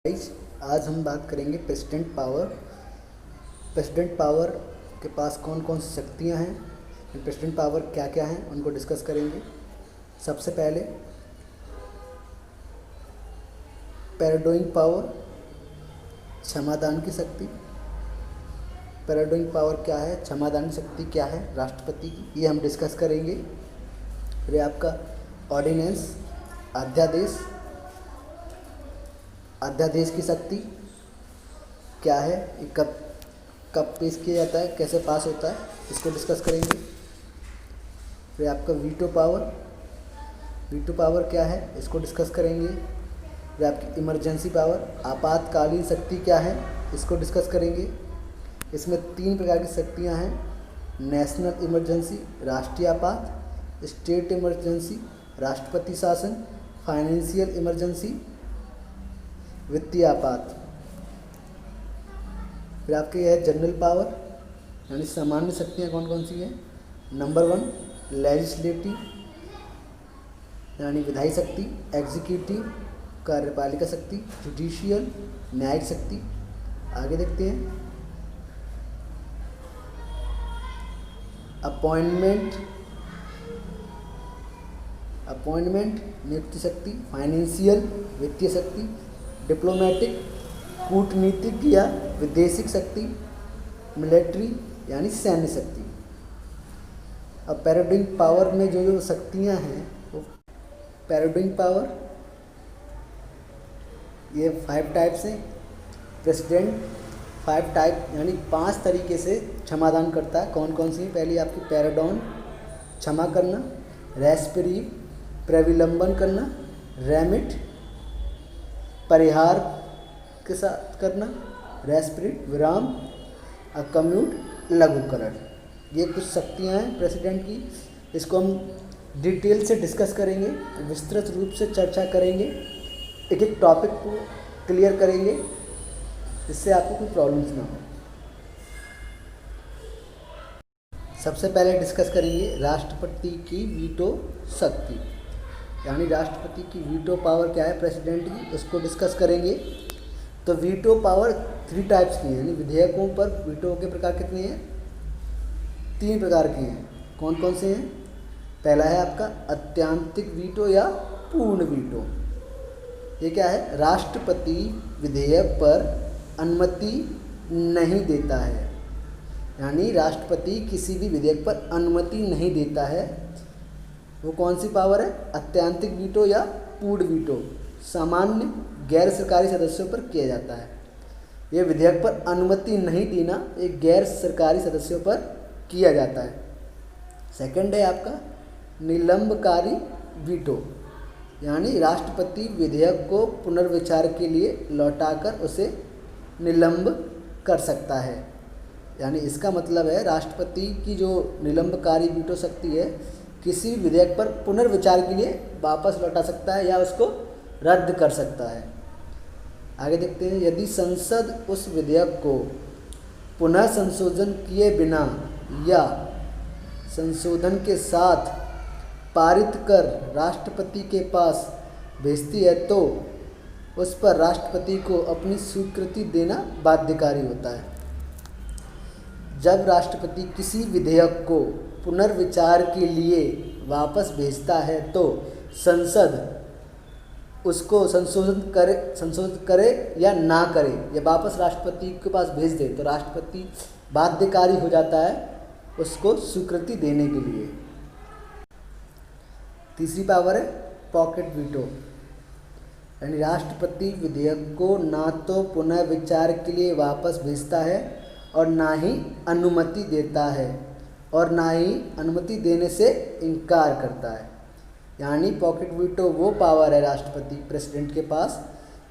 Guys, आज हम बात करेंगे प्रेसिडेंट पावर। प्रेसिडेंट पावर के पास कौन कौन सी शक्तियां हैं, प्रेसिडेंट पावर क्या क्या हैं, उनको डिस्कस करेंगे। सबसे पहले पैराडोइंग पावर, क्षमादान की शक्ति। पैराडोइंग पावर क्या है, क्षमादान की शक्ति क्या है राष्ट्रपति की, ये हम डिस्कस करेंगे। फिर आपका ऑर्डिनेंस, अध्यादेश। अध्यादेश की शक्ति क्या है, ये कब कब पेश किया जाता है, कैसे पास होता है, इसको डिस्कस करेंगे। फिर आपका वीटो पावर, वीटो पावर क्या है, इसको डिस्कस करेंगे। फिर आपकी इमरजेंसी पावर, आपातकालीन शक्ति क्या है, इसको डिस्कस करेंगे। इसमें 3 प्रकार की शक्तियां हैं, नेशनल इमरजेंसी, राष्ट्रीय आपात, स्टेट इमरजेंसी, राष्ट्रपति शासन, फाइनेंशियल इमरजेंसी, वित्तीय आपात। फिर आपके यह है जनरल पावर, यानी सामान्य शक्तियाँ कौन कौन सी हैं। नंबर 1 लेजिस्लेटिव, यानी विधायी शक्ति। एग्जीक्यूटिव, कार्यपालिका शक्ति। जुडिशियल, न्यायिक शक्ति। आगे देखते हैं। अपॉइंटमेंट, नियुक्ति शक्ति। फाइनेंशियल, वित्तीय शक्ति। डिप्लोमेटिक, कूटनीतिक या विदेशिक शक्ति। मिलिट्री, यानी सैन्य शक्ति। अब पैराडोइंग पावर में जो जो शक्तियां हैं, वो पैराडोइंग पावर, ये 5 टाइप्स हैं। प्रेसिडेंट 5 टाइप यानी 5 तरीके से क्षमादान करता है। कौन कौन सी? पहली आपकी पैराडॉन, क्षमा करना। रेस्परीव, प्रविलंबन करना। रेमिट, परिहार के साथ करना। रेस्पिरेट, विराम। कम्यूट, लघुकरण। ये कुछ शक्तियां हैं प्रेसिडेंट की। इसको हम डिटेल से डिस्कस करेंगे, विस्तृत रूप से चर्चा करेंगे, एक एक टॉपिक को क्लियर करेंगे, जिससे आपको कोई प्रॉब्लम्स ना हो। सबसे पहले डिस्कस करेंगे राष्ट्रपति की वीटो शक्ति, यानी राष्ट्रपति की वीटो पावर क्या है प्रेसिडेंट की, उसको डिस्कस करेंगे। तो वीटो पावर 3 टाइप्स की है, यानी विधेयकों पर वीटो के प्रकार कितने हैं? 3 प्रकार के हैं। कौन कौन से हैं? पहला है आपका अत्यंतिक वीटो या पूर्ण वीटो। ये क्या है? राष्ट्रपति विधेयक पर अनुमति नहीं देता है, यानी राष्ट्रपति किसी भी विधेयक पर अनुमति नहीं देता है। वो कौन सी पावर है? अत्यंतिक वीटो या पूर्ण वीटो। सामान्य गैर सरकारी सदस्यों पर किया जाता है। ये विधेयक पर अनुमति नहीं देना एक गैर सरकारी सदस्यों पर किया जाता है। सेकंड है आपका निलंबकारी वीटो, यानी राष्ट्रपति विधेयक को पुनर्विचार के लिए लौटाकर उसे निलंब कर सकता है। यानी इसका मतलब है राष्ट्रपति की जो निलंबकारी वीटो शक्ति है, किसी विधेयक पर पुनर्विचार के लिए वापस लौटा सकता है या उसको रद्द कर सकता है। आगे देखते हैं। यदि संसद उस विधेयक को पुनः संशोधन किए बिना या संशोधन के साथ पारित कर राष्ट्रपति के पास भेजती है, तो उस पर राष्ट्रपति को अपनी स्वीकृति देना बाध्यकारी होता है। जब राष्ट्रपति किसी विधेयक को पुनर्विचार के लिए वापस भेजता है, तो संसद उसको संशोधित करे या ना करे, या वापस राष्ट्रपति के पास भेज दे, तो राष्ट्रपति बाध्यकारी हो जाता है उसको स्वीकृति देने के लिए। तीसरी पावर है पॉकेट वीटो, यानी राष्ट्रपति विधेयक को ना तो पुनः विचार के लिए वापस भेजता है और ना ही अनुमति देता है, और ना ही अनुमति देने से इनकार करता है। यानी पॉकेट वीटो वो पावर है राष्ट्रपति प्रेसिडेंट के पास,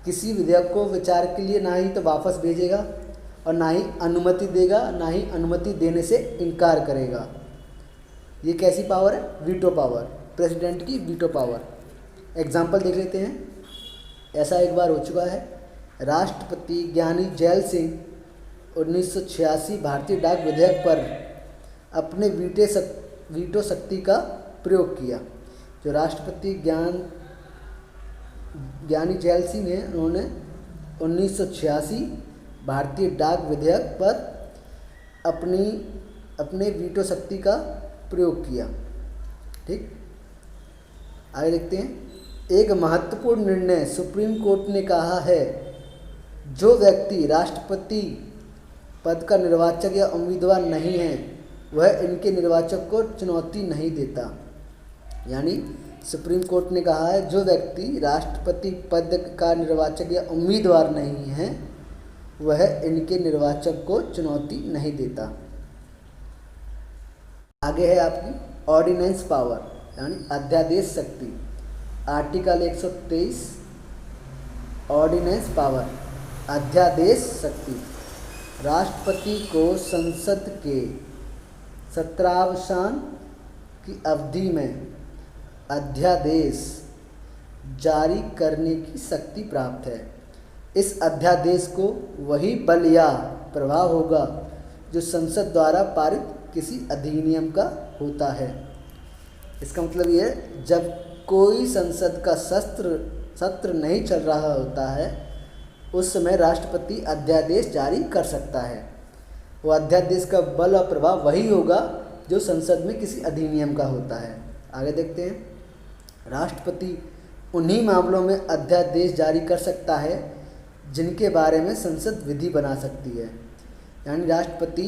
किसी विधेयक को विचार के लिए ना ही तो वापस भेजेगा और ना ही अनुमति देगा, ना ही अनुमति देने से इनकार करेगा। ये कैसी पावर है? वीटो पावर, प्रेसिडेंट की वीटो पावर। एग्जाम्पल देख लेते हैं। ऐसा एक बार हो चुका है। राष्ट्रपति ज्ञानी जैल सिंह 1986 भारतीय डाक विधेयक पर अपने वीटो शक्ति का प्रयोग किया। जो राष्ट्रपति ज्ञानी जैल सिंह हैं, उन्होंने 1986 भारतीय डाक विधेयक पर अपने वीटो शक्ति का प्रयोग किया। ठीक, आगे देखते हैं। एक महत्वपूर्ण निर्णय सुप्रीम कोर्ट ने कहा है, जो व्यक्ति राष्ट्रपति पद का निर्वाचक या उम्मीदवार नहीं है वह इनके निर्वाचक को चुनौती नहीं देता। यानी सुप्रीम कोर्ट ने कहा है, जो व्यक्ति राष्ट्रपति पद का निर्वाचक या उम्मीदवार नहीं है वह इनके निर्वाचक को चुनौती नहीं देता। आगे है आपकी ऑर्डिनेंस पावर यानी अध्यादेश शक्ति। आर्टिकल 123 ऑर्डिनेंस पावर अध्यादेश शक्ति। राष्ट्रपति को संसद के सत्रावसान की अवधि में अध्यादेश जारी करने की शक्ति प्राप्त है। इस अध्यादेश को वही बल या प्रभाव होगा जो संसद द्वारा पारित किसी अधिनियम का होता है। इसका मतलब ये है, जब कोई संसद का सत्र नहीं चल रहा होता है उस समय राष्ट्रपति अध्यादेश जारी कर सकता है। वो अध्यादेश का बल और प्रभाव वही होगा जो संसद में किसी अधिनियम का होता है। आगे देखते हैं। राष्ट्रपति उन्हीं मामलों में अध्यादेश जारी कर सकता है जिनके बारे में संसद विधि बना सकती है। यानी राष्ट्रपति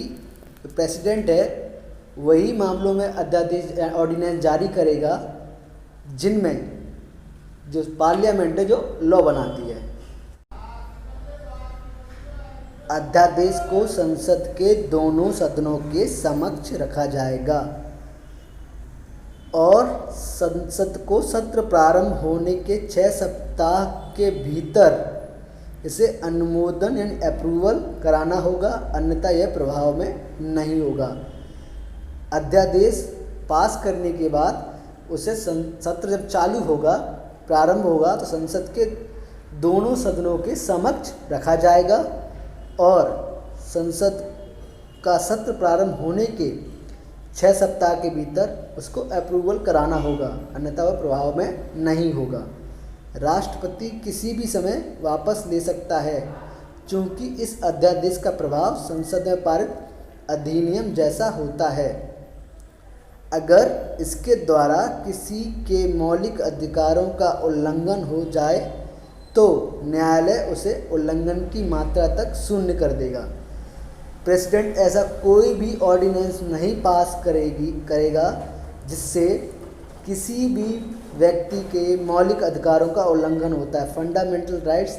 प्रेसिडेंट है, वही मामलों में अध्यादेश ऑर्डिनेंस जारी करेगा जिनमें जो पार्लियामेंट है जो लॉ बनाती है। अध्यादेश को संसद के दोनों सदनों के समक्ष रखा जाएगा और संसद को सत्र प्रारंभ होने के 6 सप्ताह के भीतर इसे अनुमोदन यानी अप्रूवल कराना होगा, अन्यथा यह प्रभाव में नहीं होगा। अध्यादेश पास करने के बाद उसे सत्र जब चालू होगा, प्रारंभ होगा, तो संसद के दोनों सदनों के समक्ष रखा जाएगा और संसद का सत्र प्रारंभ होने के 6 सप्ताह के भीतर उसको अप्रूवल कराना होगा, अन्यथा वह प्रभाव में नहीं होगा। राष्ट्रपति किसी भी समय वापस ले सकता है, चूँकि इस अध्यादेश का प्रभाव संसद में पारित अधिनियम जैसा होता है। अगर इसके द्वारा किसी के मौलिक अधिकारों का उल्लंघन हो जाए तो न्यायालय उसे उल्लंघन की मात्रा तक शून्य कर देगा। प्रेसिडेंट ऐसा कोई भी ऑर्डिनेंस नहीं पास करेगा जिससे किसी भी व्यक्ति के मौलिक अधिकारों का उल्लंघन होता है, फंडामेंटल राइट्स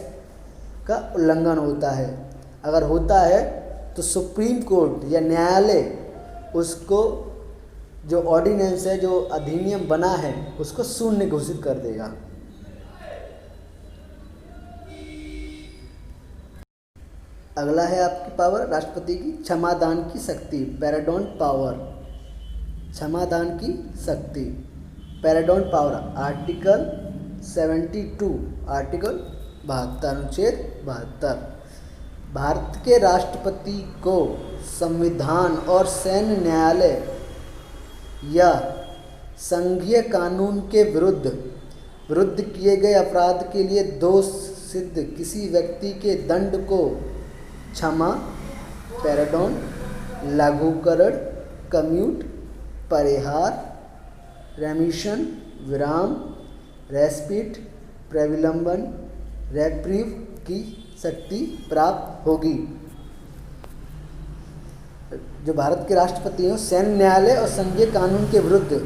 का उल्लंघन होता है। अगर होता है तो सुप्रीम कोर्ट या न्यायालय उसको जो ऑर्डिनेंस है, जो अधिनियम बना है, उसको शून्य घोषित कर देगा। अगला है आपकी पावर राष्ट्रपति की क्षमादान की शक्ति, पैराडोन पावर। क्षमादान की शक्ति, पैराडोन पावर। आर्टिकल 72, आर्टिकल 72, अनुच्छेद 72। भारत के राष्ट्रपति को संविधान और सैन्य न्यायालय या संघीय कानून के विरुद्ध किए गए अपराध के लिए दोष सिद्ध किसी व्यक्ति के दंड को क्षमा, पैराडोन, लघुकरण, कम्यूट, परिहार, रेमिशन, विराम, रेस्पिट, प्रविलंबन, रेप्रीव की शक्ति प्राप्त होगी। जो भारत के राष्ट्रपति हैं, सैन्य न्यायालय और संघीय कानून के विरुद्ध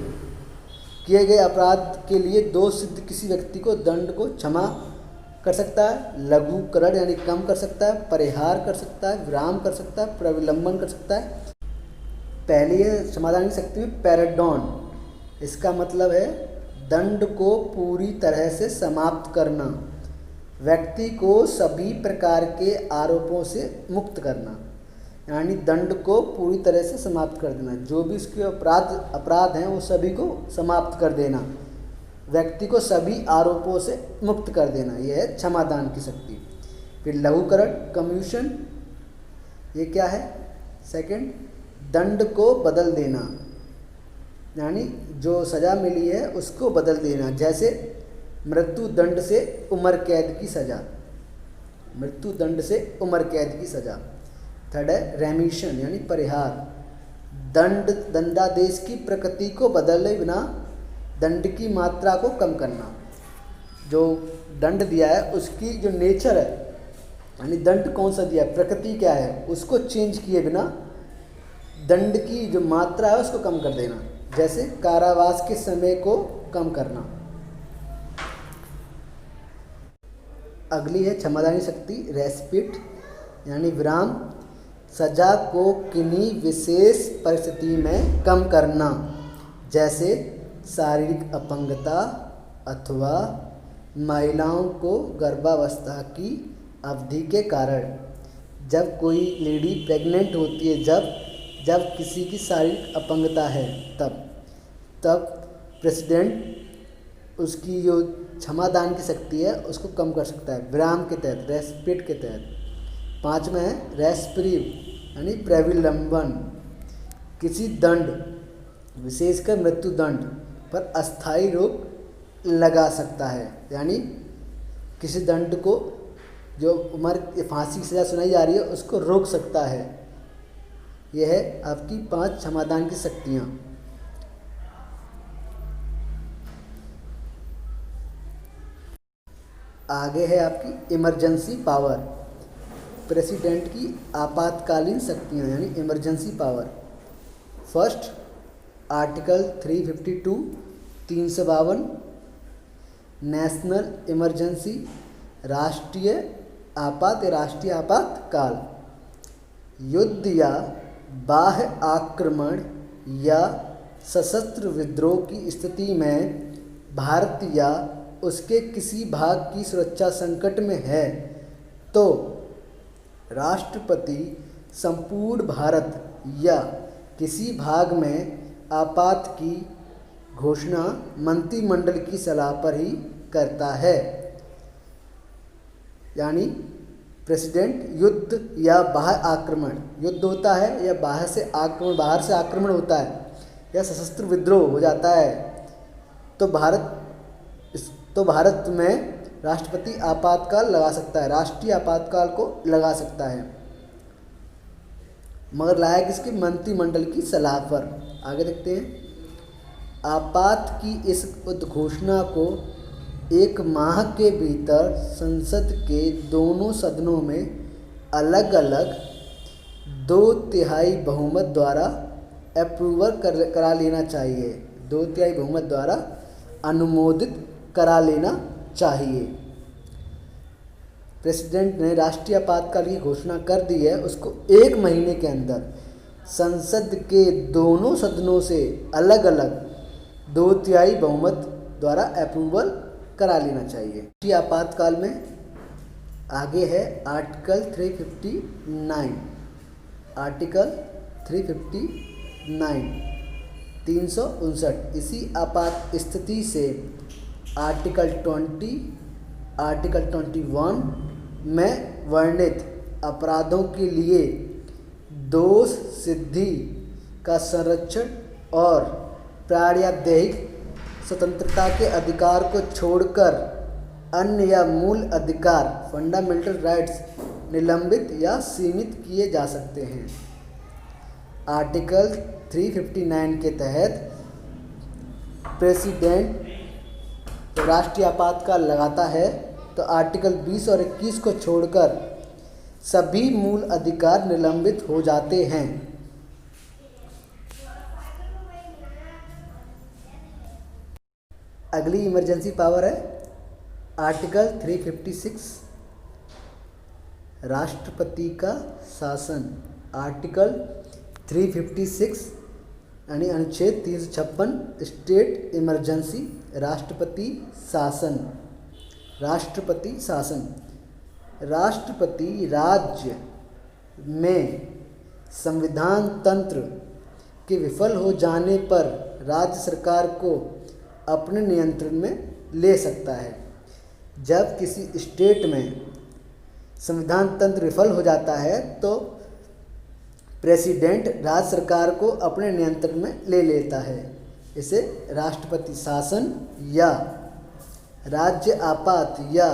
किए गए अपराध के लिए दोष सिद्ध किसी व्यक्ति को दंड को क्षमा कर सकता है, लघुकरण यानी कम कर सकता है, परिहार कर सकता है, विराम कर सकता है, प्रविलंबन कर सकता है। पहली है क्षमादान की शक्ति में पैराडोन। इसका मतलब है दंड को पूरी तरह से समाप्त करना, व्यक्ति को सभी प्रकार के आरोपों से मुक्त करना, यानी दंड को पूरी तरह से समाप्त कर देना। जो भी उसके अपराध हैं वो सभी को समाप्त कर देना, व्यक्ति को सभी आरोपों से मुक्त कर देना, यह है क्षमादान की शक्ति। फिर लघुकरण, कम्यूशन, ये क्या है? सेकंड, दंड को बदल देना, यानी जो सज़ा मिली है उसको बदल देना, जैसे मृत्यु दंड से उम्र कैद की सज़ा। मृत्यु दंड से उम्र कैद की सज़ा। थर्ड है रेमिशन यानी परिहार, दंडादेश की प्रकृति को बदले बिना दंड की मात्रा को कम करना। जो दंड दिया है उसकी जो नेचर है, यानी दंड कौन सा दिया है, प्रकृति क्या है, उसको चेंज किए बिना दंड की जो मात्रा है उसको कम कर देना। जैसे कारावास के समय को कम करना। अगली है क्षमादानी शक्ति, रेस्पिट यानी विराम, सजा को किन्हीं विशेष परिस्थिति में कम करना, जैसे शारीरिक अपंगता अथवा महिलाओं को गर्भावस्था की अवधि के कारण। जब कोई लेडी प्रेग्नेंट होती है, जब किसी की शारीरिक अपंगता है, तब प्रेसिडेंट उसकी जो क्षमादान की शक्ति है उसको कम कर सकता है विराम के तहत, रेस्पिट के तहत। 5 में है रेस्प्रीव यानी प्रविलंबन, किसी दंड विशेषकर मृत्यु दंड पर अस्थायी रोक लगा सकता है, यानी किसी दंड को जो उम्र फांसी की सज़ा सुनाई जा रही है उसको रोक सकता है। यह है आपकी 5 क्षमादान की शक्तियाँ। आगे है आपकी इमरजेंसी पावर, प्रेसिडेंट की आपातकालीन शक्तियाँ यानी emergency power. First article 352 352 national emergency, राष्ट्रीय आपातकाल, युद्ध या बाह्य आक्रमण या सशस्त्र विद्रोह की स्थिति में भारत या उसके किसी भाग की सुरक्षा संकट में है तो राष्ट्रपति संपूर्ण भारत या किसी भाग में आपात की घोषणा मंत्रिमंडल की सलाह पर ही करता है। यानी प्रेसिडेंट युद्ध या बाह्य आक्रमण, युद्ध होता है या बाहर से आक्रमण होता है या सशस्त्र विद्रोह हो जाता है तो भारत में राष्ट्रपति आपातकाल लगा सकता है, राष्ट्रीय आपातकाल को लगा सकता है, मगर लाया किसके, मंत्रिमंडल की सलाह पर। आगे देखते हैं। आपात की इस उद्घोषणा को 1 माह के भीतर संसद के दोनों सदनों में अलग अलग 2/3 बहुमत द्वारा अप्रूवल करा लेना चाहिए, 2/3 बहुमत द्वारा अनुमोदित करा लेना चाहिए। प्रेसिडेंट ने राष्ट्रीय आपातकाल की घोषणा कर दी है, उसको 1 महीने के अंदर संसद के दोनों सदनों से अलग अलग 2/3 बहुमत द्वारा अप्रूवल करा लेना चाहिए। राष्ट्रीय आपातकाल में आगे है आर्टिकल 359, आर्टिकल 359 359। इसी आपात स्थिति से आर्टिकल 20, आर्टिकल 21 में वर्णित अपराधों के लिए दोष सिद्धि का संरक्षण और प्राणदायिक स्वतंत्रता के अधिकार को छोड़कर अन्य या मूल अधिकार फंडामेंटल राइट्स निलंबित या सीमित किए जा सकते हैं। आर्टिकल 359 के तहत प्रेसिडेंट जब राष्ट्रीय आपातकाल लगाता है तो आर्टिकल 20 और 21 को छोड़कर सभी मूल अधिकार निलंबित हो जाते हैं। अगली इमरजेंसी पावर है आर्टिकल 356 राष्ट्रपति का शासन। आर्टिकल 356 यानी अनुच्छेद 356 स्टेट इमरजेंसी, राष्ट्रपति शासन। राष्ट्रपति शासन, राष्ट्रपति राज्य में संविधान तंत्र के विफल हो जाने पर राज्य सरकार को अपने नियंत्रण में ले सकता है। जब किसी स्टेट में संविधान तंत्र विफल हो जाता है तो प्रेसिडेंट राज्य सरकार को अपने नियंत्रण में ले लेता है। इसे राष्ट्रपति शासन या राज्य आपात या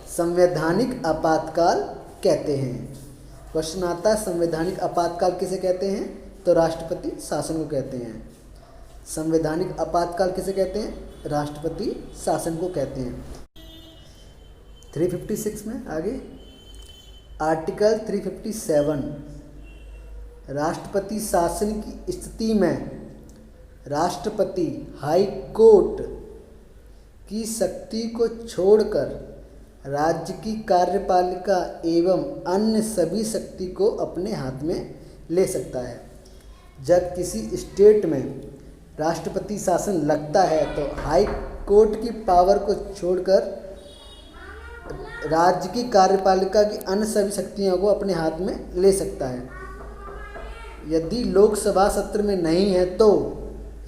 संवैधानिक आपातकाल कहते हैं। क्वेश्चन आता है संवैधानिक आपातकाल किसे कहते हैं, तो राष्ट्रपति शासन को कहते हैं। संवैधानिक आपातकाल किसे कहते हैं, राष्ट्रपति शासन को कहते हैं। 356 में आगे आर्टिकल 357 राष्ट्रपति शासन की स्थिति में राष्ट्रपति हाई कोर्ट की शक्ति को छोड़कर राज्य की कार्यपालिका एवं अन्य सभी शक्ति को अपने हाथ में ले सकता है। जब किसी स्टेट में राष्ट्रपति शासन लगता है तो हाई कोर्ट की पावर को छोड़कर राज्य की कार्यपालिका की अन्य सभी शक्तियों को अपने हाथ में ले सकता है। यदि लोकसभा सत्र में नहीं है तो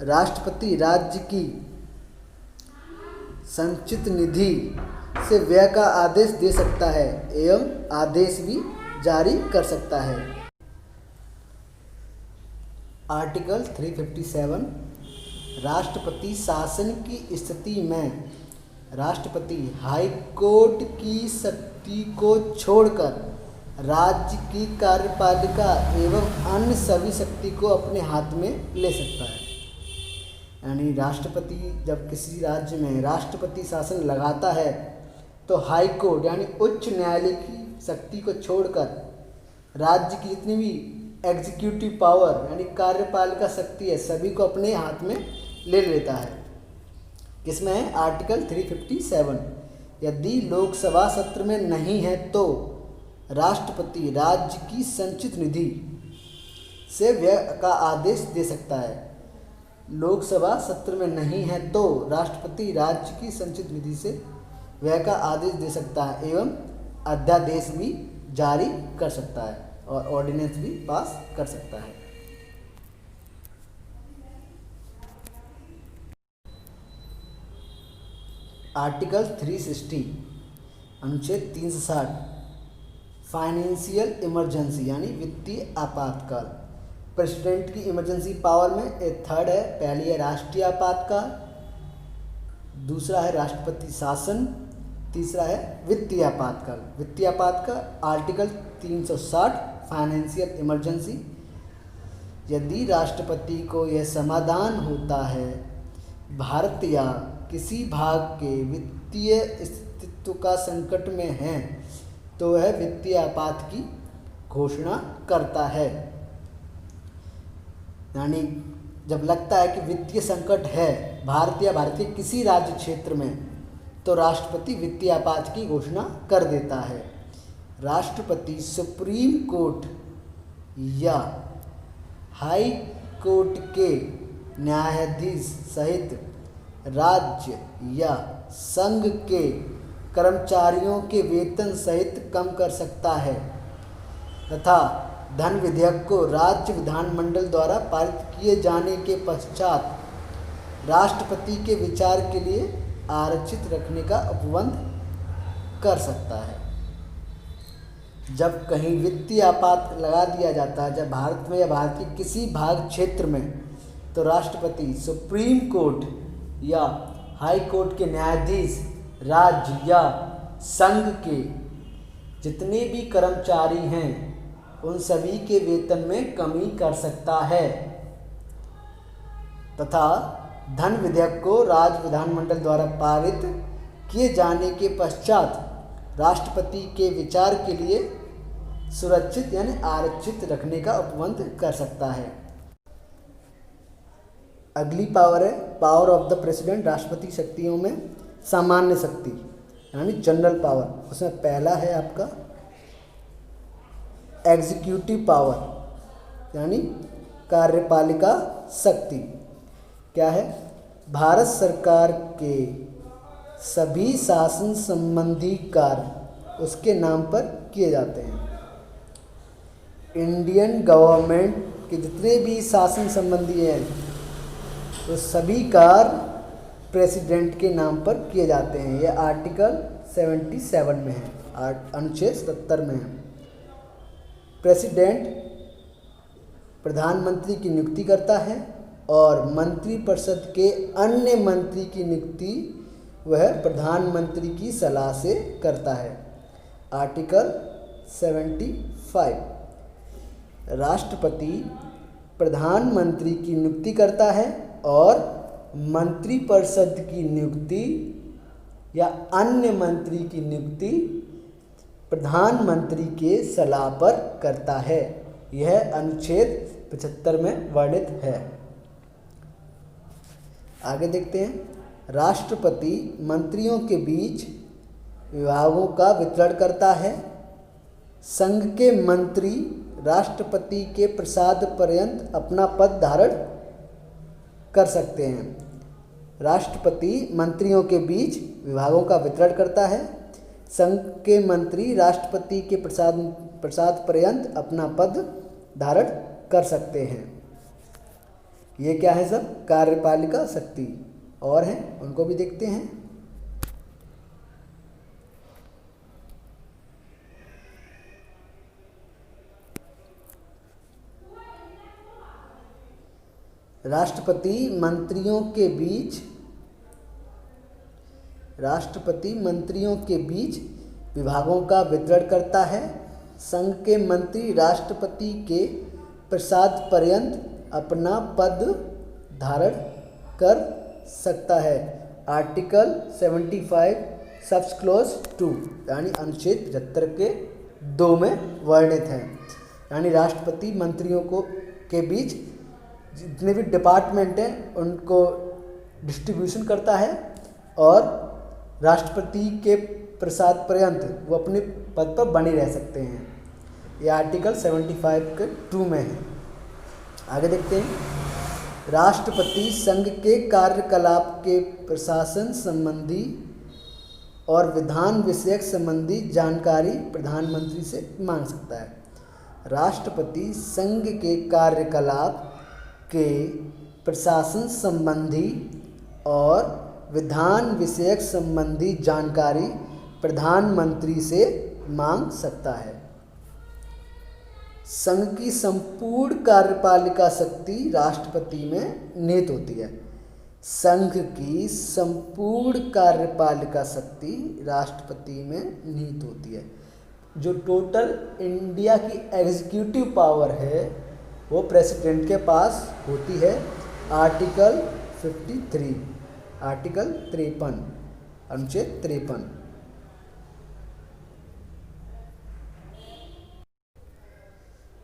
राष्ट्रपति राज्य की संचित निधि से व्यय का आदेश दे सकता है एवं आदेश भी जारी कर सकता है। आर्टिकल 357 राष्ट्रपति शासन की स्थिति में राष्ट्रपति हाई कोर्ट की शक्ति को छोड़कर राज्य की कार्यपालिका एवं अन्य सभी शक्ति को अपने हाथ में ले सकता है। यानी राष्ट्रपति जब किसी राज्य में राष्ट्रपति शासन लगाता है तो हाई कोर्ट यानी उच्च न्यायालय की शक्ति को छोड़कर राज्य की जितनी भी एग्जीक्यूटिव पावर यानी कार्यपालिका शक्ति है सभी को अपने हाथ में ले लेता है। किसमें है, आर्टिकल 357। यदि लोकसभा सत्र में नहीं है तो राष्ट्रपति राज्य की संचित निधि से व्यय का आदेश दे सकता है। लोकसभा सत्र में नहीं है तो राष्ट्रपति राज्य की संचित निधि से व्यय का आदेश दे सकता है एवं अध्यादेश भी जारी कर सकता है और ऑर्डिनेंस भी पास कर सकता है। आर्टिकल 360 अनुच्छेद 360 फाइनेंशियल इमरजेंसी यानी वित्तीय आपातकाल। प्रेसिडेंट की इमरजेंसी पावर में थर्ड है, पहली है राष्ट्रीय आपातकाल, दूसरा है राष्ट्रपति शासन, तीसरा है वित्तीय आपातकाल। वित्तीय आपातकाल आर्टिकल 360 फाइनेंशियल इमरजेंसी। यदि राष्ट्रपति को यह समाधान होता है भारत या किसी भाग के वित्तीय अस्तित्व का संकट में है तो वह वित्तीय आपात की घोषणा करता है। यानी जब लगता है कि वित्तीय संकट है भारत या भारत के किसी राज्य क्षेत्र में तो राष्ट्रपति वित्तीय आपात की घोषणा कर देता है। राष्ट्रपति सुप्रीम कोर्ट या हाई कोर्ट के न्यायाधीश सहित राज्य या संघ के कर्मचारियों के वेतन सहित कम कर सकता है तथा धन विधेयक को राज्य विधानमंडल द्वारा पारित किए जाने के पश्चात राष्ट्रपति के विचार के लिए आरक्षित रखने का उपबंध कर सकता है। जब कहीं वित्तीय आपात लगा दिया जाता है, जब भारत में या भारत के किसी भाग क्षेत्र में, तो राष्ट्रपति सुप्रीम कोर्ट या हाई कोर्ट के न्यायाधीश राज्य या संघ के जितने भी कर्मचारी हैं उन सभी के वेतन में कमी कर सकता है तथा धन विधेयक को राज्य विधानमंडल द्वारा पारित किए जाने के पश्चात राष्ट्रपति के विचार के लिए सुरक्षित यानी आरक्षित रखने का उपबंध कर सकता है। अगली पावर है पावर ऑफ द प्रेसिडेंट। राष्ट्रपति शक्तियों में सामान्य शक्ति यानी जनरल पावर। उसमें पहला है आपका एग्जीक्यूटिव पावर यानी कार्यपालिका शक्ति। क्या है? भारत सरकार के सभी शासन संबंधी कार्य उसके नाम पर किए जाते हैं। इंडियन गवर्नमेंट के जितने भी शासन संबंधी हैं तो सभी कार्य प्रेसिडेंट के नाम पर किए जाते हैं। यह आर्टिकल 77 में है, अनुच्छेद 77 में है। प्रेसिडेंट प्रधानमंत्री की नियुक्ति करता है और मंत्रिपरिषद के अन्य मंत्री की नियुक्ति वह प्रधानमंत्री की सलाह से करता है। आर्टिकल 75, राष्ट्रपति प्रधानमंत्री की नियुक्ति करता है और मंत्रिपरिषद की नियुक्ति या अन्य मंत्री की नियुक्ति प्रधानमंत्री के सलाह पर करता है। यह अनुच्छेद 75 में वर्णित है। आगे देखते हैं। राष्ट्रपति मंत्रियों के बीच विभागों का वितरण करता है। संघ के मंत्री राष्ट्रपति के प्रसाद पर्यंत अपना पद धारण कर सकते हैं। राष्ट्रपति मंत्रियों के बीच विभागों का वितरण करता है। संघ के मंत्री राष्ट्रपति के प्रसाद पर्यंत अपना पद धारण कर सकते हैं। ये क्या है सब? कार्यपालिका शक्ति और हैं, उनको भी देखते हैं। राष्ट्रपति मंत्रियों के बीच विभागों का वितरण करता है। संघ के मंत्री राष्ट्रपति के प्रसाद पर्यंत अपना पद धारण कर सकता है। आर्टिकल 75 सब्स क्लोज 2 यानी अनुच्छेद 75 के 2 में वर्णित है। यानी राष्ट्रपति मंत्रियों के बीच जितने भी डिपार्टमेंट हैं उनको डिस्ट्रीब्यूशन करता है और राष्ट्रपति के प्रसाद पर्यंत वो अपने पद पर बने रह सकते हैं। ये आर्टिकल 75 के 2 में है। आगे देखते हैं। राष्ट्रपति संघ के कार्यकलाप के प्रशासन संबंधी और विधान विषयक संबंधी जानकारी प्रधानमंत्री से मांग सकता है। राष्ट्रपति संघ के कार्यकलाप के प्रशासन संबंधी और विधान विषयक संबंधी जानकारी प्रधानमंत्री से मांग सकता है। संघ की संपूर्ण कार्यपालिका शक्ति राष्ट्रपति में निहित होती है। संघ की संपूर्ण कार्यपालिका शक्ति राष्ट्रपति में निहित होती है। जो टोटल इंडिया की एग्जीक्यूटिव पावर है वो प्रेसिडेंट के पास होती है। आर्टिकल 53, आर्टिकल 53, अनुच्छेद 53।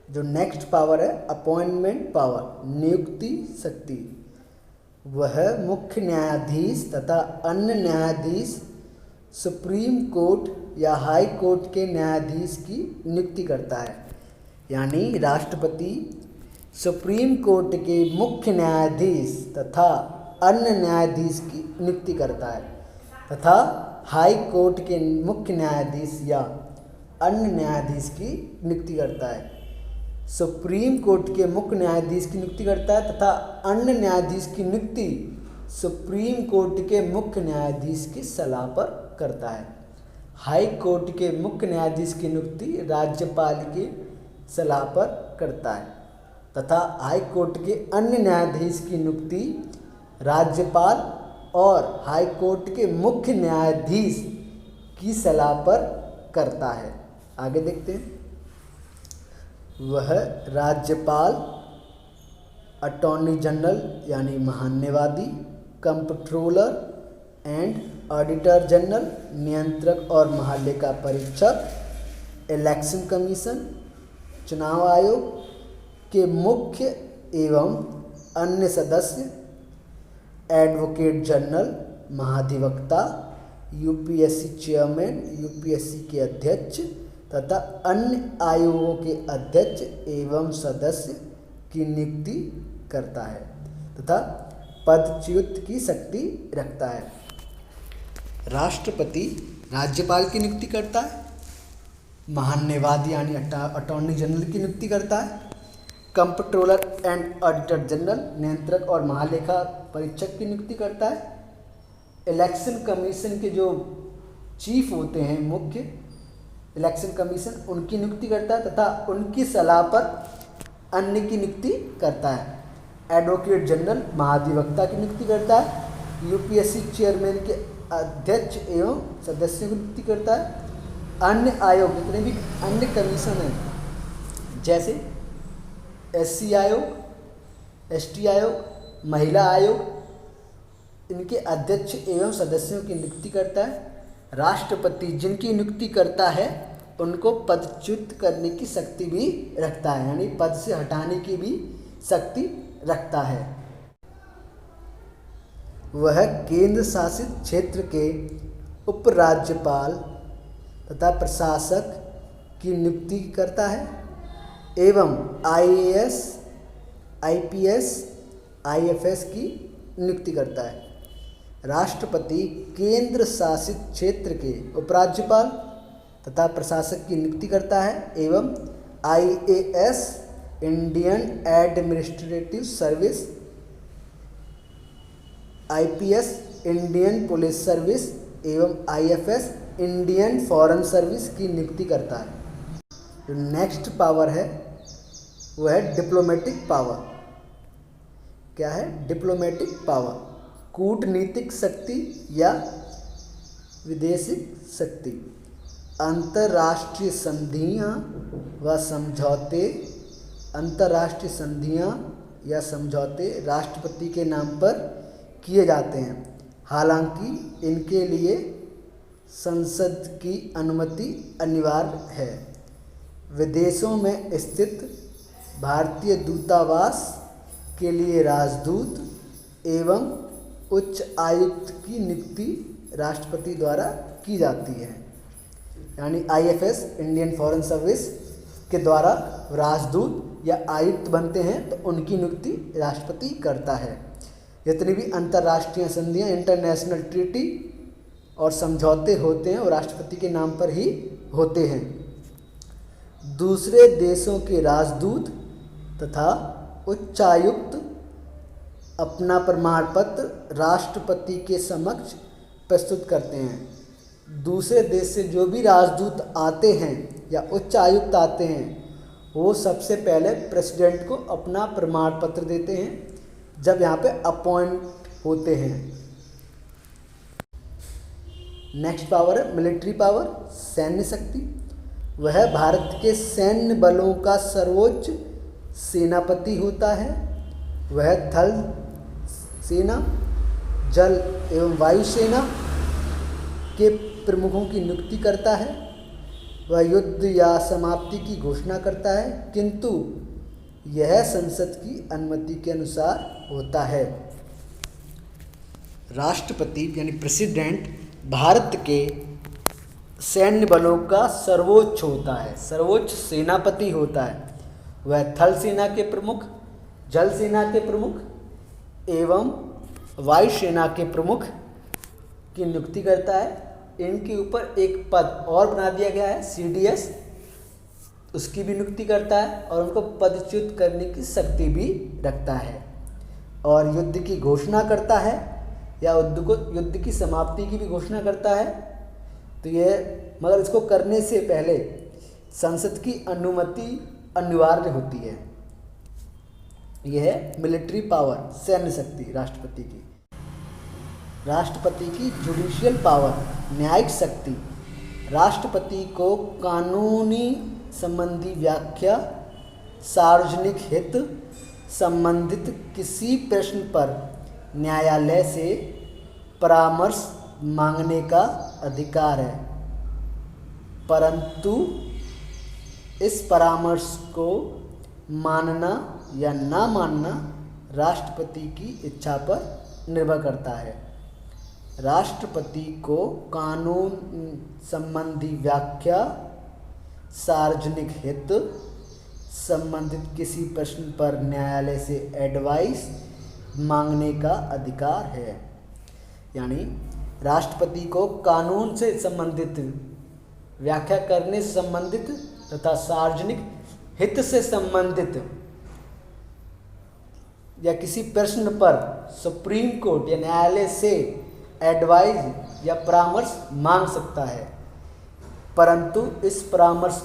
जो नेक्स्ट पावर है अपॉइंटमेंट पावर, नियुक्ति शक्ति। वह मुख्य न्यायाधीश तथा अन्य न्यायाधीश, सुप्रीम कोर्ट या हाई कोर्ट के न्यायाधीश की नियुक्ति करता है। यानी राष्ट्रपति सुप्रीम कोर्ट के मुख्य न्यायाधीश तथा अन्य न्यायाधीश की नियुक्ति करता है तथा हाई कोर्ट के मुख्य न्यायाधीश या अन्य न्यायाधीश की नियुक्ति करता है। सुप्रीम कोर्ट के मुख्य न्यायाधीश की नियुक्ति करता है तथा अन्य न्यायाधीश की नियुक्ति सुप्रीम कोर्ट के मुख्य न्यायाधीश की सलाह पर करता है। हाई कोर्ट के मुख्य न्यायाधीश की नियुक्ति राज्यपाल की सलाह पर करता है तथा हाई कोर्ट के अन्य न्यायाधीश की नियुक्ति राज्यपाल और हाई कोर्ट के मुख्य न्यायाधीश की सलाह पर करता है। आगे देखते हैं। वह राज्यपाल, अटॉर्नी जनरल यानी महान्यायवादी, कंप्ट्रोलर एंड ऑडिटर जनरल, नियंत्रक और महालेखा परीक्षक, इलेक्शन कमीशन, चुनाव आयोग के मुख्य एवं अन्य सदस्य, एडवोकेट जनरल, महाधिवक्ता, यूपीएससी चेयरमैन, यूपीएससी के अध्यक्ष तथा अन्य आयोगों के अध्यक्ष एवं सदस्य की नियुक्ति करता है तथा पदच्युत की शक्ति रखता है। राष्ट्रपति राज्यपाल की नियुक्ति करता है, महान्यायवादी यानी अटॉर्नी जनरल की नियुक्ति करता है, कंप्ट्रोलर एंड ऑडिटर जनरल, नियंत्रक और महालेखा परीक्षक की नियुक्ति करता है, इलेक्शन कमीशन के जो चीफ होते हैं मुख्य इलेक्शन कमीशन उनकी नियुक्ति करता है तथा उनकी सलाह पर अन्य की नियुक्ति करता है। एडवोकेट जनरल महाधिवक्ता की नियुक्ति करता है, यूपीएससी चेयरमैन के अध्यक्ष एवं सदस्यों की नियुक्ति करता है। अन्य आयोग जितने भी अन्य कमीशन हैं जैसे SC आयोग, ST आयोग, महिला आयोग, इनके अध्यक्ष एवं सदस्यों की नियुक्ति करता है। राष्ट्रपति जिनकी नियुक्ति करता है उनको पदच्युत करने की शक्ति भी रखता है, यानी पद से हटाने की भी शक्ति रखता है। वह केंद्र शासित क्षेत्र के उपराज्यपाल तथा प्रशासक की नियुक्ति करता है एवं IAS, IPS, IFS की नियुक्ति करता है। राष्ट्रपति केंद्र शासित क्षेत्र के उपराज्यपाल तथा प्रशासक की नियुक्ति करता है एवं IAS, Indian administrative service, IPS, Indian police service एवं IFS, इंडियन फॉरेन सर्विस की नियुक्ति करता है। जो नेक्स्ट पावर है वो है डिप्लोमेटिक पावर। क्या है? डिप्लोमेटिक पावर, कूटनीतिक शक्ति या विदेशिक शक्ति। अंतर्राष्ट्रीय संधियां व समझौते, अंतर्राष्ट्रीय संधियां या समझौते राष्ट्रपति के नाम पर किए जाते हैं, हालांकि इनके लिए संसद की अनुमति अनिवार्य है। विदेशों में स्थित भारतीय दूतावास के लिए राजदूत एवं उच्च आयुक्त की नियुक्ति राष्ट्रपति द्वारा की जाती है। यानी IFS, इंडियन फॉरेन सर्विस के द्वारा राजदूत या आयुक्त बनते हैं तो उनकी नियुक्ति राष्ट्रपति करता है। जितनी भी अंतर्राष्ट्रीय संधियां, इंटरनेशनल ट्रीटी और समझौते होते हैं वो राष्ट्रपति के नाम पर ही होते हैं। दूसरे देशों के राजदूत तथा उच्चायुक्त अपना प्रमाण पत्र राष्ट्रपति के समक्ष प्रस्तुत करते हैं। दूसरे देश से जो भी राजदूत आते हैं या उच्चायुक्त आते हैं वो सबसे पहले प्रेसिडेंट को अपना प्रमाण पत्र देते हैं जब यहाँ पे अपॉइंट होते हैं। नेक्स्ट पावर है मिलिट्री पावर, सैन्य शक्ति। वह भारत के सैन्य बलों का सर्वोच्च सेनापति होता है। वह थल सेना, जल एवं वायुसेना के प्रमुखों की नियुक्ति करता है। वह युद्ध या समाप्ति की घोषणा करता है, किंतु यह संसद की अनुमति के अनुसार होता है। राष्ट्रपति यानी प्रेसिडेंट भारत के सैन्य बलों का सर्वोच्च होता है, सर्वोच्च सेनापति होता है। वह थल सेना के प्रमुख, जल सेना के प्रमुख एवं वायु सेना के प्रमुख की नियुक्ति करता है। इनके ऊपर एक पद और बना दिया गया है CDS, उसकी भी नियुक्ति करता है और उनको पदच्युत करने की शक्ति भी रखता है। और युद्ध की घोषणा करता है या युद्ध की समाप्ति की भी घोषणा करता है। तो यह मगर इसको करने से पहले संसद की अनुमति अनिवार्य होती है। यह है मिलिट्री पावर, सैन्य शक्ति राष्ट्रपति की। राष्ट्रपति की जुडिशियल पावर, न्यायिक शक्ति। राष्ट्रपति को कानूनी संबंधी व्याख्या, सार्वजनिक हित संबंधित किसी प्रश्न पर न्यायालय से परामर्श मांगने का अधिकार है, परंतु इस परामर्श को मानना या ना मानना राष्ट्रपति की इच्छा पर निर्भर करता है। राष्ट्रपति को कानून संबंधी व्याख्या, सार्वजनिक हित संबंधित किसी प्रश्न पर न्यायालय से एडवाइस मांगने का अधिकार है। यानी राष्ट्रपति को कानून से संबंधित, व्याख्या करने से संबंधित तथा सार्वजनिक हित से संबंधित या किसी प्रश्न पर सुप्रीम कोर्ट या न्यायालय से एडवाइस या परामर्श मांग सकता है, परंतु इस परामर्श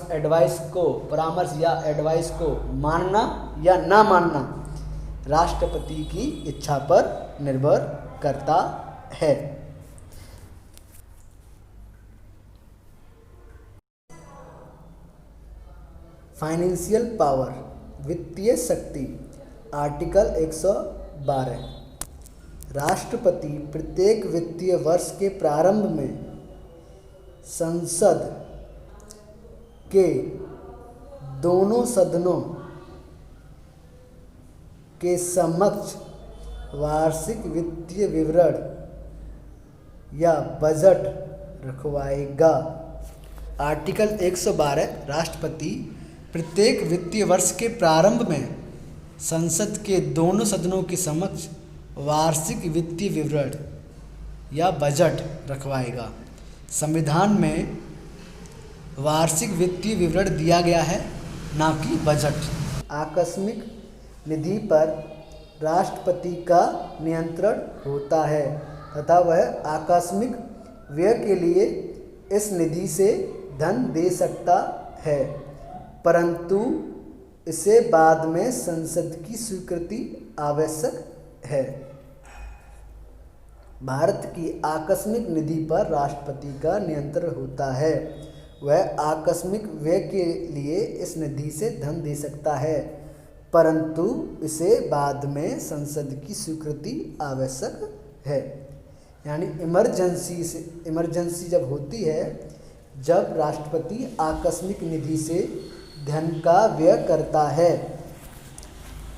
या एडवाइस को मानना या ना मानना राष्ट्रपति की इच्छा पर निर्भर करता है। फाइनेंशियल पावर, वित्तीय शक्ति। आर्टिकल 112, राष्ट्रपति प्रत्येक वित्तीय वर्ष के प्रारंभ में संसद के दोनों सदनों के समक्ष वार्षिक वित्तीय विवरण या बजट रखवाएगा। आर्टिकल 112, राष्ट्रपति प्रत्येक वित्तीय वर्ष के प्रारंभ में संसद के दोनों सदनों के समक्ष वार्षिक वित्तीय विवरण या बजट रखवाएगा। संविधान में वार्षिक वित्तीय विवरण दिया गया है, ना कि बजट। आकस्मिक निधि पर राष्ट्रपति का नियंत्रण होता है तथा वह आकस्मिक व्यय के लिए इस निधि से धन दे सकता है, परंतु इसे बाद में संसद की स्वीकृति आवश्यक है। भारत की आकस्मिक निधि पर राष्ट्रपति का नियंत्रण होता है। वह आकस्मिक व्यय के लिए इस निधि से धन दे सकता है, परंतु इसे बाद में संसद की स्वीकृति आवश्यक है। यानी इमरजेंसी जब होती है, जब राष्ट्रपति आकस्मिक निधि से धन का व्यय करता है,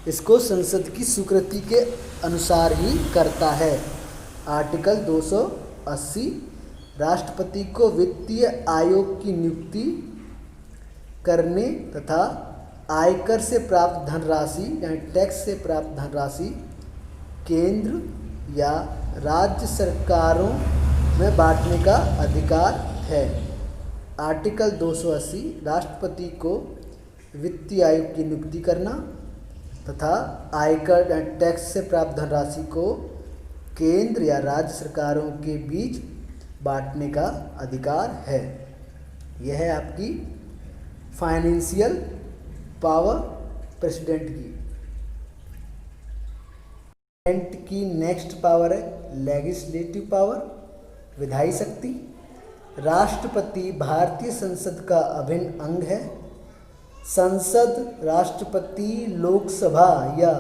इसको संसद की स्वीकृति के अनुसार ही करता है। आर्टिकल 280, राष्ट्रपति को वित्तीय आयोग की नियुक्ति करने तथा आयकर से प्राप्त धनराशि यानी टैक्स से प्राप्त धनराशि केंद्र या राज्य सरकारों में बांटने का अधिकार है। आर्टिकल 280, राष्ट्रपति को वित्तीय आयोग की नियुक्ति करना तथा आयकर या टैक्स से प्राप्त धनराशि को केंद्र या राज्य सरकारों के बीच बांटने का अधिकार है। यह है आपकी फाइनेंशियल पावर प्रेसिडेंट की। प्रेसिडेंट की नेक्स्ट पावर है लेजिस्लेटिव पावर, विधायी शक्ति। राष्ट्रपति भारतीय संसद का अभिन्न अंग है। संसद राष्ट्रपति लोकसभा या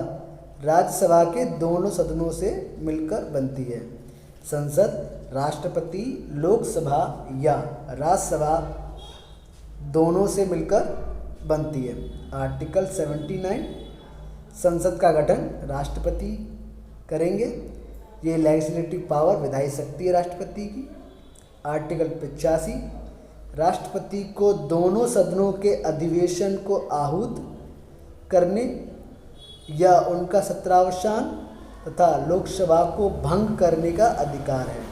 राज्यसभा के दोनों सदनों से मिलकर बनती है। संसद राष्ट्रपति लोकसभा या राज्यसभा दोनों से मिलकर बनती है। आर्टिकल 79, संसद का गठन राष्ट्रपति करेंगे। ये लेजिस्लेटिव पावर, विधायी शक्ति है राष्ट्रपति की। आर्टिकल 85, राष्ट्रपति को दोनों सदनों के अधिवेशन को आहूत करने या उनका सत्रावसान तथा लोकसभा को भंग करने का अधिकार है।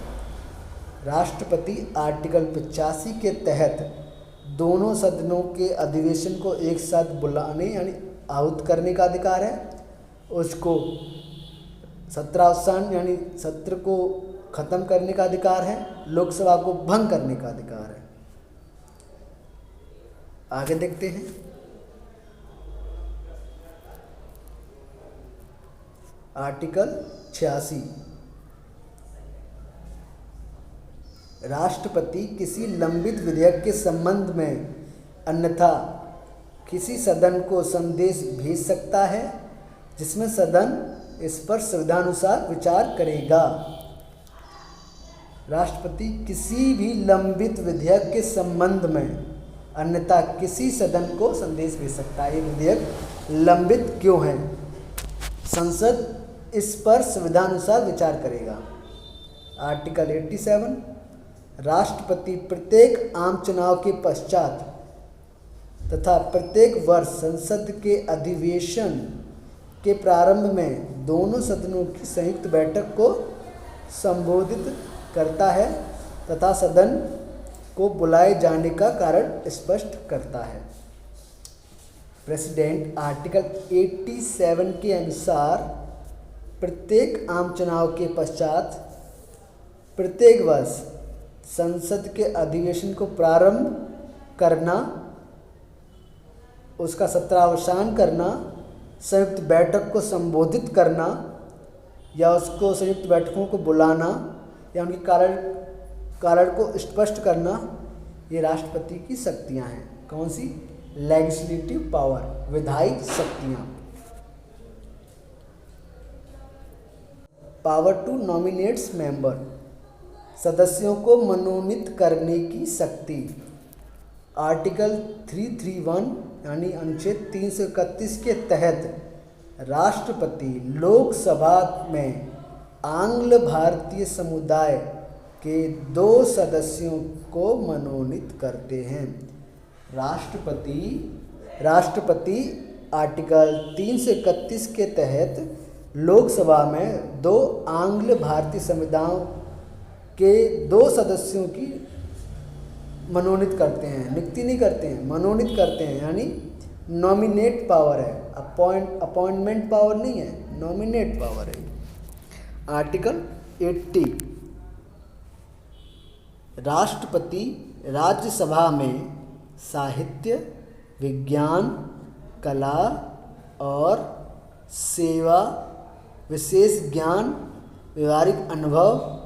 राष्ट्रपति आर्टिकल 85 के तहत दोनों सदनों के अधिवेशन को एक साथ बुलाने यानी आहूत करने का अधिकार है। उसको सत्रावसान यानी सत्र को खत्म करने का अधिकार है। लोकसभा को भंग करने का अधिकार है। आगे देखते हैं। आर्टिकल 86, राष्ट्रपति किसी लंबित विधेयक के संबंध में अन्यथा किसी सदन को संदेश भेज सकता है, जिसमें सदन इस पर संविधानुसार विचार करेगा। राष्ट्रपति किसी भी लंबित विधेयक के संबंध में अन्यथा किसी सदन को संदेश भेज सकता है। ये विधेयक लंबित क्यों है? संसद इस पर संविधानुसार विचार करेगा। आर्टिकल 87, राष्ट्रपति प्रत्येक आम चुनाव के पश्चात तथा प्रत्येक वर्ष संसद के अधिवेशन के प्रारंभ में दोनों सदनों की संयुक्त बैठक को संबोधित करता है तथा सदन को बुलाए जाने का कारण स्पष्ट करता है। प्रेसिडेंट आर्टिकल 87 के अनुसार प्रत्येक आम चुनाव के पश्चात प्रत्येक वर्ष संसद के अधिवेशन को प्रारंभ करना, उसका सत्रावसान करना, संयुक्त बैठक को संबोधित करना या उसको संयुक्त बैठकों को बुलाना या उनके कारण को स्पष्ट करना, ये राष्ट्रपति की शक्तियां हैं। कौन सी? लेजिस्लेटिव पावर, विधायी शक्तियाँ। पावर टू नॉमिनेट्स मेंबर, सदस्यों को मनोनीत करने की शक्ति। आर्टिकल 331 यानी अनुच्छेद 331 के तहत राष्ट्रपति लोकसभा में आंग्ल भारतीय समुदाय के 2 सदस्यों को मनोनीत करते हैं। राष्ट्रपति आर्टिकल 331 के तहत लोकसभा में 2 आंग्ल भारतीय समुदायों के 2 सदस्यों की मनोनीत करते हैं, नियुक्ति नहीं करते हैं, मनोनीत करते हैं, यानी नॉमिनेट पावर है, अपॉइंटमेंट पावर नहीं है, नॉमिनेट पावर है। आर्टिकल 80, राष्ट्रपति राज्यसभा में साहित्य, विज्ञान, कला और सेवा, विशेष ज्ञान, व्यवहारिक अनुभव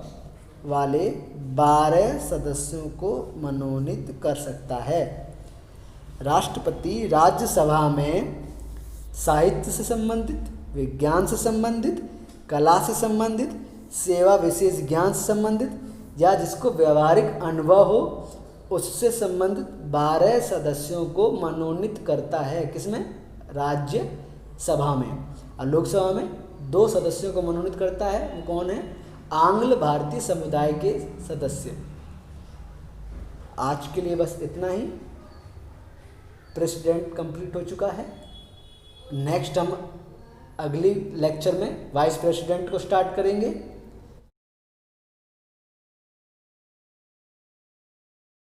वाले 12 सदस्यों को मनोनीत कर सकता है। राष्ट्रपति राज्यसभा में साहित्य से संबंधित, विज्ञान से संबंधित, कला से संबंधित, सेवा, विशेष ज्ञान से संबंधित या जिसको व्यवहारिक अनुभव हो उससे संबंधित 12 सदस्यों को मनोनीत करता है। किसमें? राज्यसभा में। और लोकसभा में 2 सदस्यों को मनोनीत करता है। वो कौन है? आंग्ल भारतीय समुदाय के सदस्य। आज के लिए बस इतना ही। प्रेसिडेंट कंप्लीट हो चुका है। नेक्स्ट हम अगली लेक्चर में वाइस प्रेसिडेंट को स्टार्ट करेंगे।